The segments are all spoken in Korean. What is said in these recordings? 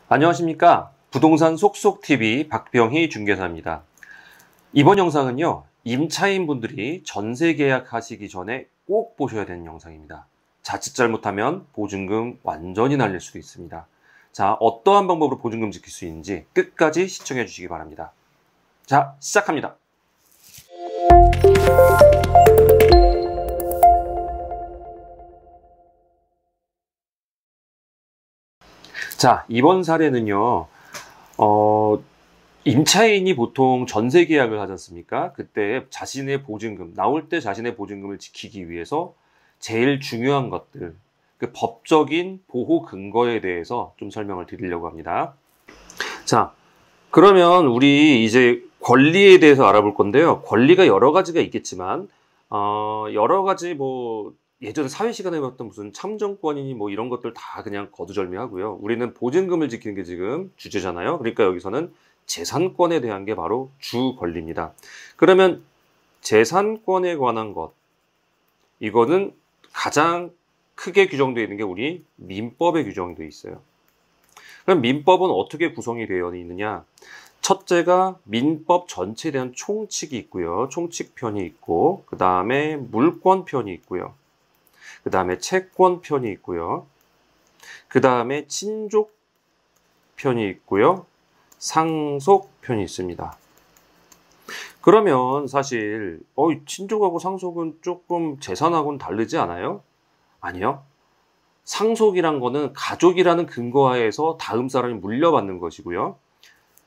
안녕하십니까. 부동산 속속TV 박병희 중개사입니다. 이번 영상은요, 임차인 분들이 전세 계약하시기 전에 꼭 보셔야 되는 영상입니다. 자칫 잘못하면 보증금 완전히 날릴 수도 있습니다. 자, 어떠한 방법으로 보증금 지킬 수 있는지 끝까지 시청해 주시기 바랍니다. 자, 시작합니다. 자, 이번 사례는요, 임차인이 보통 전세 계약을 하지 않습니까? 그때 자신의 보증금, 나올 때 자신의 보증금을 지키기 위해서 제일 중요한 것들, 그 법적인 보호 근거에 대해서 좀 설명을 드리려고 합니다. 자, 그러면 우리 이제 권리에 대해서 알아볼 건데요. 권리가 여러 가지가 있겠지만, 여러 가지 예전 사회 시간에 봤던 무슨 참정권이니 이런 것들 다 그냥 거두절미하고요. 우리는 보증금을 지키는 게 지금 주제잖아요. 그러니까 여기서는 재산권에 대한 게 바로 주 권리입니다. 그러면 재산권에 관한 것, 이거는 가장 크게 규정되어 있는 게 우리 민법에 규정되어 있어요. 그럼 민법은 어떻게 구성이 되어 있느냐? 첫째가 민법 전체에 대한 총칙이 있고요. 총칙편이 있고, 그 다음에 물권편이 있고요. 그 다음에 채권편이 있고요. 그 다음에 친족편이 있고요. 상속편이 있습니다. 그러면 사실 친족하고 상속은 조금 재산하고는 다르지 않아요? 아니요. 상속이란 거는 가족이라는 근거하에서 다음 사람이 물려받는 것이고요.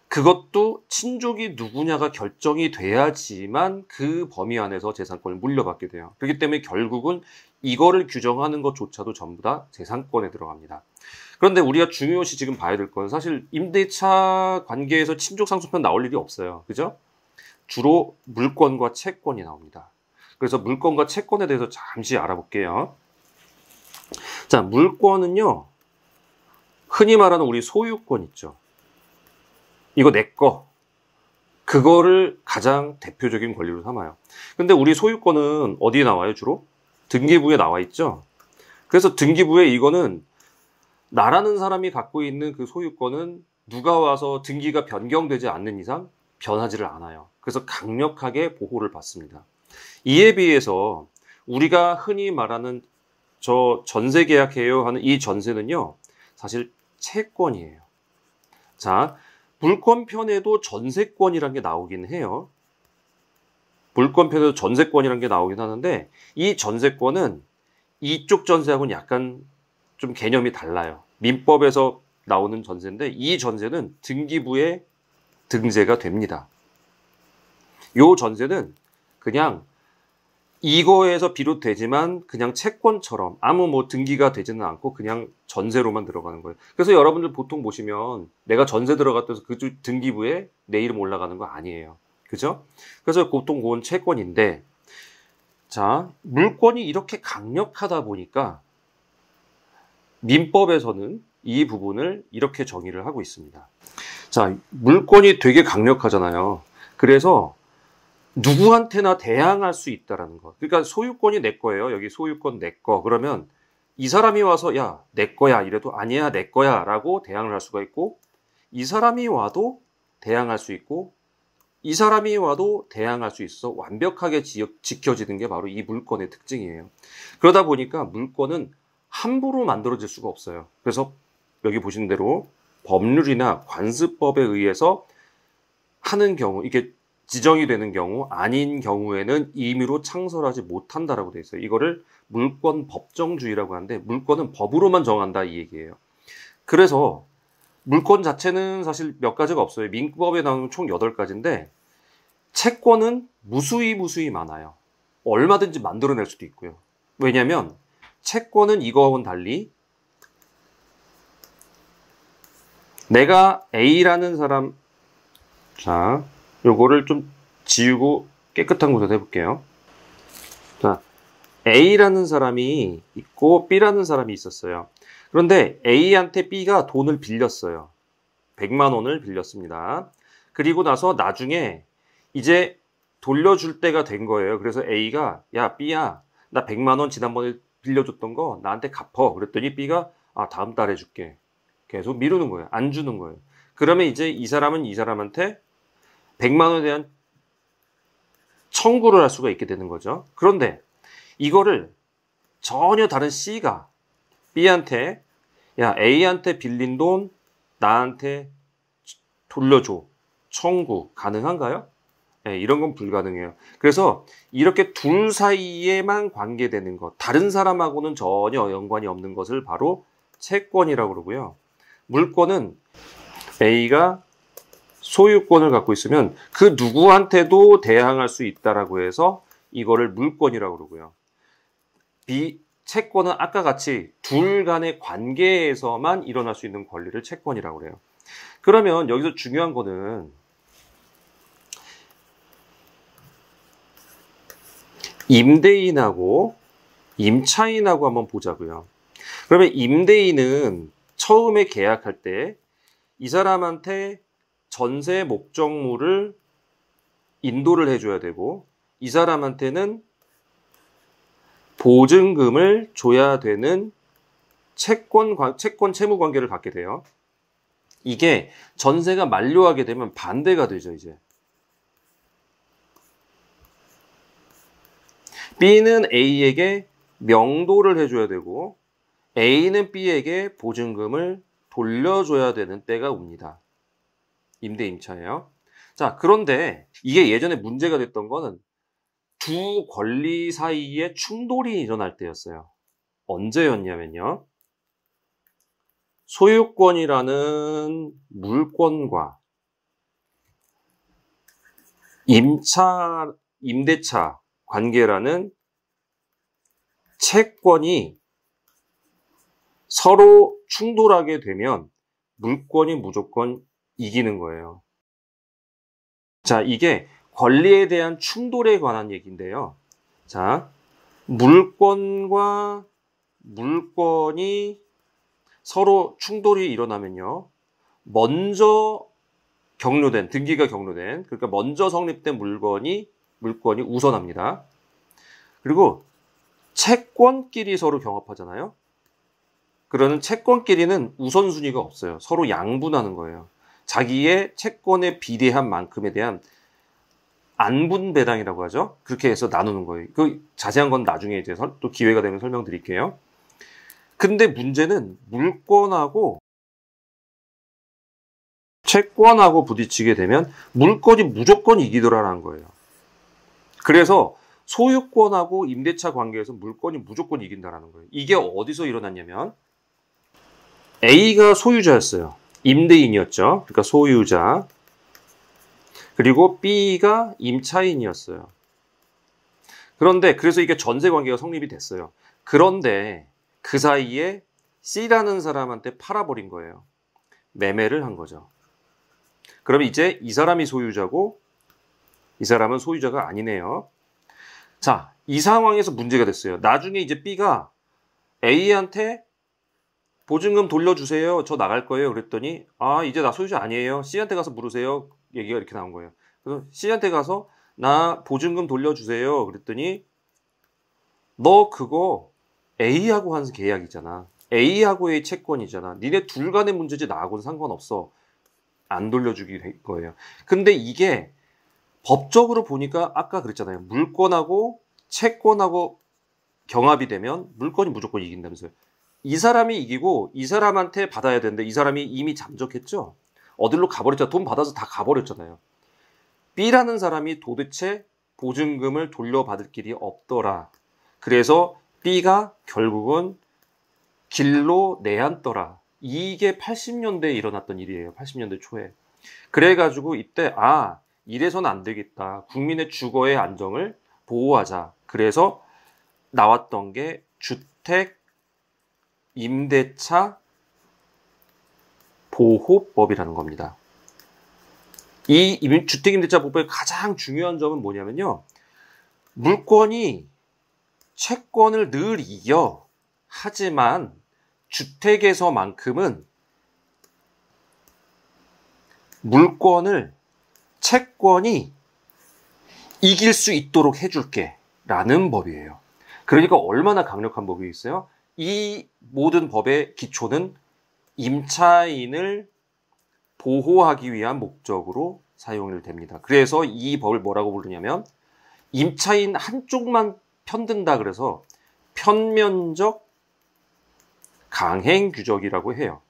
그것도 친족이 누구냐가 결정이 돼야지만 그 범위 안에서 재산권을 물려받게 돼요. 그렇기 때문에 결국은 이거를 규정하는 것조차도 전부 다 재산권에 들어갑니다. 그런데 우리가 중요시 지금 봐야 될 건 사실 임대차 관계에서 친족 상속편 나올 일이 없어요. 그죠? 주로 물권과 채권이 나옵니다. 그래서 물권과 채권에 대해서 잠시 알아볼게요. 자, 물권은요, 흔히 말하는 우리 소유권 있죠. 이거 내 거. 그거를 가장 대표적인 권리로 삼아요. 근데 우리 소유권은 어디에 나와요, 주로? 등기부에 나와 있죠. 그래서 등기부에 이거는 나라는 사람이 갖고 있는 그 소유권은 누가 와서 등기가 변경되지 않는 이상 변하지를 않아요. 그래서 강력하게 보호를 받습니다. 이에 비해서 우리가 흔히 말하는 저 전세 계약해요 하는 이 전세는요, 사실 채권이에요. 자, 물권편에도 전세권이라는 게 나오긴 해요. 물권편에도 전세권이라는 게 나오긴 하는데, 이 전세권은 이쪽 전세하고는 약간 좀 개념이 달라요. 민법에서 나오는 전세인데, 이 전세는 등기부에 등재가 됩니다. 이 전세는 그냥 이거에서 비롯되지만 그냥 채권처럼 아무 등기가 되지는 않고 그냥 전세로만 들어가는 거예요. 그래서 여러분들 보통 보시면 내가 전세 들어갔다 해서 그 등기부에 내 이름 올라가는 거 아니에요. 그죠? 그래서 보통 그건 채권인데, 자, 물권이 이렇게 강력하다 보니까 민법에서는 이 부분을 이렇게 정의를 하고 있습니다. 자, 물권이 되게 강력하잖아요. 그래서 누구한테나 대항할 수 있다라는 거. 그러니까 소유권이 내 거예요. 여기 소유권 내 거. 그러면 이 사람이 와서 야, 내 거야 이래도 아니야, 내 거야 라고 대항을 할 수가 있고, 이 사람이 와도 대항할 수 있고, 이 사람이 와도 대항할 수 있어 완벽하게 지켜지는 게 바로 이 물권의 특징이에요. 그러다 보니까 물권은 함부로 만들어질 수가 없어요. 그래서 여기 보시는 대로 법률이나 관습법에 의해서 하는 경우, 이게 지정이 되는 경우, 아닌 경우에는 임의로 창설하지 못한다라고 되어 있어요. 이거를 물권 법정주의라고 하는데, 물권은 법으로만 정한다 이 얘기예요. 그래서 물권 자체는 사실 몇 가지가 없어요. 민법에 나오는 총 8가지인데 채권은 무수히 많아요. 얼마든지 만들어낼 수도 있고요. 왜냐하면 채권은 이거하고는 달리 내가 A라는 사람, 자, 요거를 좀 지우고 깨끗한 곳에서 해볼게요. 자, A라는 사람이 있고 B라는 사람이 있었어요. 그런데 A한테 B가 돈을 빌렸어요. 100만 원을 빌렸습니다. 그리고 나서 나중에 이제 돌려줄 때가 된 거예요. 그래서 A가 야, B야, 나 100만 원 지난번에 빌려줬던 거 나한테 갚어. 그랬더니 B가 다음 달에 줄게. 계속 미루는 거예요. 안 주는 거예요. 그러면 이제 이 사람은 이 사람한테 100만 원에 대한 청구를 할 수가 있게 되는 거죠. 그런데 이거를 전혀 다른 C가 B한테 야, A한테 빌린 돈 나한테 돌려줘. 청구 가능한가요? 네, 이런 건 불가능해요. 그래서 이렇게 둘 사이에만 관계되는 것, 다른 사람하고는 전혀 연관이 없는 것을 바로 채권이라고 그러고요. 물권은 A가 소유권을 갖고 있으면 그 누구한테도 대항할 수 있다라고 해서 이거를 물권이라고 그러고요. 채권은 아까 같이 둘 간의 관계에서만 일어날 수 있는 권리를 채권이라고 그래요. 그러면 여기서 중요한 거는 임대인하고 임차인하고 한번 보자고요. 그러면 임대인은 처음에 계약할 때 이 사람한테 전세 목적물을 인도를 해줘야 되고 이 사람한테는 보증금을 줘야 되는 채권 채무 관계를 갖게 돼요. 이게 전세가 만료하게 되면 반대가 되죠, 이제. B는 A에게 명도를 해줘야 되고 A는 B에게 보증금을 돌려줘야 되는 때가 옵니다. 임대임차예요. 자, 그런데 이게 예전에 문제가 됐던 거는 두 권리 사이에 충돌이 일어날 때였어요. 언제였냐면요. 소유권이라는 물권과 임대차 관계라는 채권이 서로 충돌하게 되면 물권이 무조건 이기는 거예요. 자, 이게 권리에 대한 충돌에 관한 얘기인데요. 자, 물권과 물권이 서로 충돌이 일어나면요. 먼저 등기가 경로된, 그러니까 먼저 성립된 물건이 우선합니다. 그리고 채권끼리 서로 경합하잖아요. 그러는 채권끼리는 우선순위가 없어요. 서로 양분하는 거예요. 자기의 채권에 비례한 만큼에 대한 안분배당이라고 하죠. 그렇게 해서 나누는 거예요. 그 자세한 건 나중에 이제 또 기회가 되면 설명드릴게요. 근데 문제는 물권하고 채권하고 부딪히게 되면 물권이 무조건 이기더라라는 거예요. 그래서 소유권하고 임대차 관계에서 물권이 무조건 이긴다라는 거예요. 이게 어디서 일어났냐면 A가 소유자였어요. 임대인이었죠. 그러니까 소유자. 그리고 B가 임차인이었어요. 그런데 그래서 이게 전세 관계가 성립이 됐어요. 그런데 그 사이에 C라는 사람한테 팔아버린 거예요. 매매를 한 거죠. 그러면 이제 이 사람이 소유자고 이 사람은 소유자가 아니네요. 자, 이 상황에서 문제가 됐어요. 나중에 이제 B가 A한테 보증금 돌려주세요. 저 나갈 거예요. 그랬더니 이제 나 소유자 아니에요. C한테 가서 물으세요. 얘기가 이렇게 나온 거예요. 그래서 C한테 가서 나 보증금 돌려주세요. 그랬더니 너 그거 A하고 한 계약이잖아. A하고의 채권이잖아. 니네 둘 간의 문제지 나하고는 상관없어. 안 돌려주기 될 거예요. 근데 이게 법적으로 보니까 아까 그랬잖아요. 물권하고 채권하고 경합이 되면 물권이 무조건 이긴다면서요. 이 사람이 이기고 이 사람한테 받아야 되는데 이 사람이 이미 잠적했죠. 어디로 가버렸잖아. 돈 받아서 다 가버렸잖아요. B라는 사람이 도대체 보증금을 돌려받을 길이 없더라. 그래서 B가 결국은 길로 내앉더라. 이게 80년대에 일어났던 일이에요. 80년대 초에. 그래가지고 이때 이래서는 안 되겠다. 국민의 주거의 안정을 보호하자. 그래서 나왔던 게 주택 임대차 보호법이라는 겁니다. 이 주택임대차 보호법의 가장 중요한 점은 뭐냐면요. 물권이 채권을 늘 이겨. 하지만 주택에서만큼은 물권을 채권이 이길 수 있도록 해줄게 라는 법이에요. 그러니까 얼마나 강력한 법이 있어요? 이 모든 법의 기초는 임차인을 보호하기 위한 목적으로 사용이 됩니다. 그래서 이 법을 뭐라고 부르냐면 임차인 한쪽만 편든다 그래서 편면적 강행규적이라고 해요.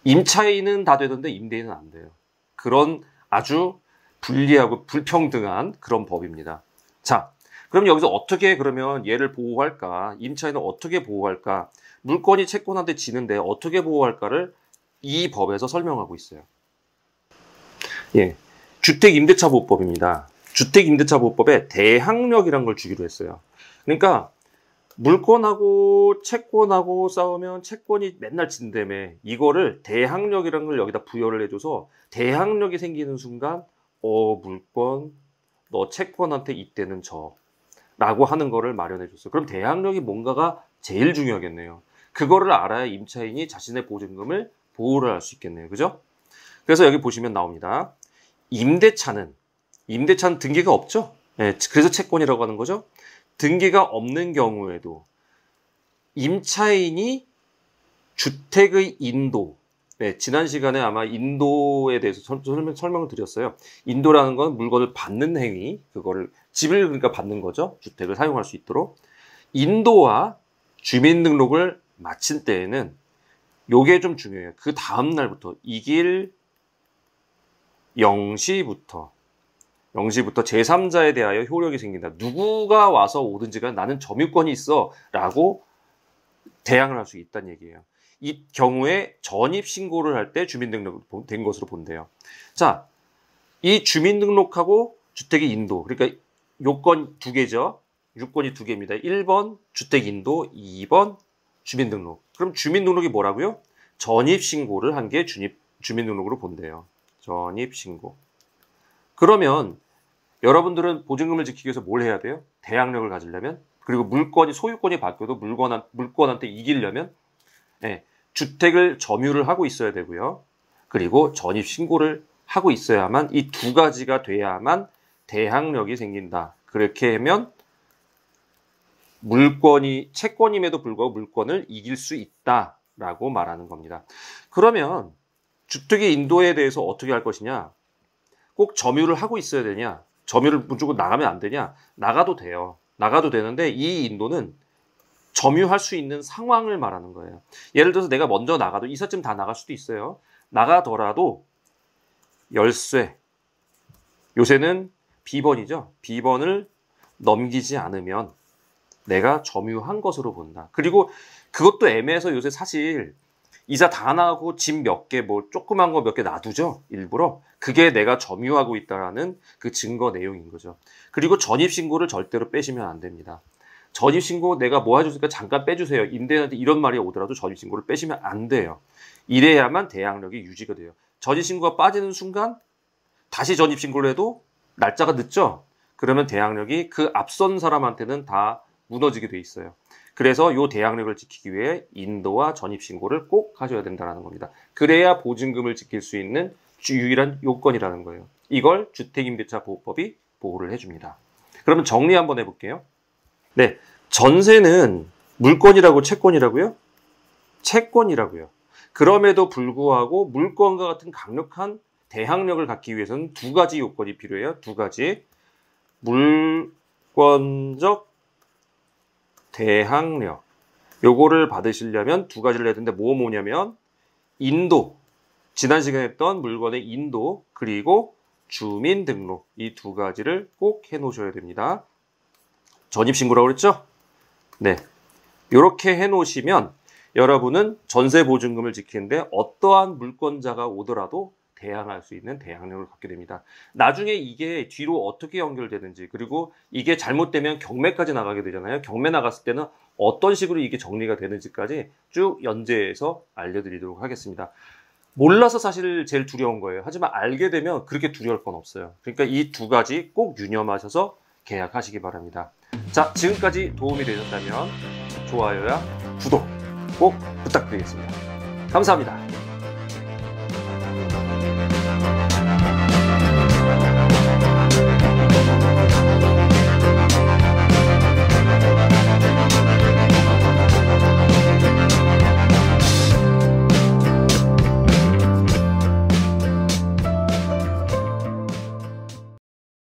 임차인은 다 되는데 임대인은 안 돼요. 그런 아주 불리하고 불평등한 그런 법입니다. 자, 그럼 여기서 어떻게 그러면 얘를 보호할까? 임차인을 어떻게 보호할까? 물건이 채권한테 지는데 어떻게 보호할까를 이 법에서 설명하고 있어요. 예, 주택임대차보호법입니다. 주택임대차보호법에 대항력이라는 걸 주기로 했어요. 그러니까 물건하고 채권하고 싸우면 채권이 맨날 진다며 이거를 대항력이라는 걸 여기다 부여를 해줘서 대항력이 생기는 순간 물건 너 채권한테 이때는 져 라고 하는 거를 마련해 줬어요. 그럼 대항력이 뭔가가 제일 중요하겠네요. 그거를 알아야 임차인이 자신의 보증금을 보호를 할 수 있겠네요. 그죠? 그래서 여기 보시면 나옵니다. 임대차는 등기가 없죠? 네, 그래서 채권이라고 하는 거죠. 등기가 없는 경우에도 임차인이 주택의 인도, 네, 지난 시간에 아마 인도에 대해서 설명을 드렸어요. 인도라는 건 물건을 받는 행위, 그거를 집을 그러니까 받는 거죠. 주택을 사용할 수 있도록. 인도와 주민등록을 마친 때에는 요게 좀 중요해요. 그 다음 날부터 이길 0시부터 제3자에 대하여 효력이 생긴다. 누구가 와서 오든지 간 나는 점유권이 있어 라고 대항을 할 수 있다는 얘기예요. 이 경우에 전입신고를 할 때 주민등록 된 것으로 본대요. 자, 이 주민등록하고 주택의 인도, 그러니까 요건 두 개죠. 요건이 두 개입니다. 1번 주택인도, 2번 주민등록. 그럼 주민등록이 뭐라고요? 전입신고를 한 게 주민등록으로 본대요. 전입신고. 그러면 여러분들은 보증금을 지키기 위해서 뭘 해야 돼요? 대항력을 가지려면, 그리고 물건이 소유권이 바뀌어도 물건한테 이기려면 주택을 점유를 하고 있어야 되고요. 그리고 전입신고를 하고 있어야만 이 두 가지가 돼야만 대항력이 생긴다. 그렇게 하면 물건이 채권임에도 불구하고 물건을 이길 수 있다라고 말하는 겁니다. 그러면 주택의 인도에 대해서 어떻게 할 것이냐? 꼭 점유를 하고 있어야 되냐? 점유를 무조건 나가면 안 되냐? 나가도 돼요. 나가도 되는데 이 인도는 점유할 수 있는 상황을 말하는 거예요. 예를 들어서 내가 먼저 나가도 이삿짐 다 나갈 수도 있어요. 나가더라도 열쇠, 요새는 비번이죠. 비번을 넘기지 않으면 내가 점유한 것으로 본다. 그리고 그것도 애매해서 요새 사실 이자 다 나가고 집 몇 개, 뭐 조그만 거 몇 개 놔두죠. 일부러. 그게 내가 점유하고 있다라는 그 증거 내용인 거죠. 그리고 전입신고를 절대로 빼시면 안 됩니다. 전입신고 내가 뭐 해줬으니까 잠깐 빼주세요. 임대인한테 이런 말이 오더라도 전입신고를 빼시면 안 돼요. 이래야만 대항력이 유지가 돼요. 전입신고가 빠지는 순간 다시 전입신고를 해도 날짜가 늦죠. 그러면 대항력이 그 앞선 사람한테는 다 무너지게 돼 있어요. 그래서 이 대항력을 지키기 위해 인도와 전입신고를 꼭 하셔야 된다는 겁니다. 그래야 보증금을 지킬 수 있는 유일한 요건이라는 거예요. 이걸 주택임대차보호법이 보호를 해줍니다. 그러면 정리 한번 해볼게요. 네, 전세는 물건이라고 채권이라고요? 채권이라고요. 그럼에도 불구하고 물건과 같은 강력한 대항력을 갖기 위해서는 두 가지 요건이 필요해요. 두 가지. 물권적 대항력. 요거를 받으시려면 두 가지를 해야 되는데 뭐냐면 인도, 지난 시간에 했던 물건의 인도, 그리고 주민등록, 이 두 가지를 꼭 해놓으셔야 됩니다. 전입신고라고 그랬죠? 네, 이렇게 해놓으시면 여러분은 전세보증금을 지키는데 어떠한 물권자가 오더라도 대항할 수 있는 대항력을 갖게 됩니다. 나중에 이게 뒤로 어떻게 연결되는지, 그리고 이게 잘못되면 경매까지 나가게 되잖아요. 경매 나갔을 때는 어떤 식으로 이게 정리가 되는지까지 쭉 연재해서 알려드리도록 하겠습니다. 몰라서 사실 제일 두려운 거예요. 하지만 알게 되면 그렇게 두려울 건 없어요. 그러니까 이 두 가지 꼭 유념하셔서 계약하시기 바랍니다. 자, 지금까지 도움이 되셨다면 좋아요와 구독 꼭 부탁드리겠습니다. 감사합니다.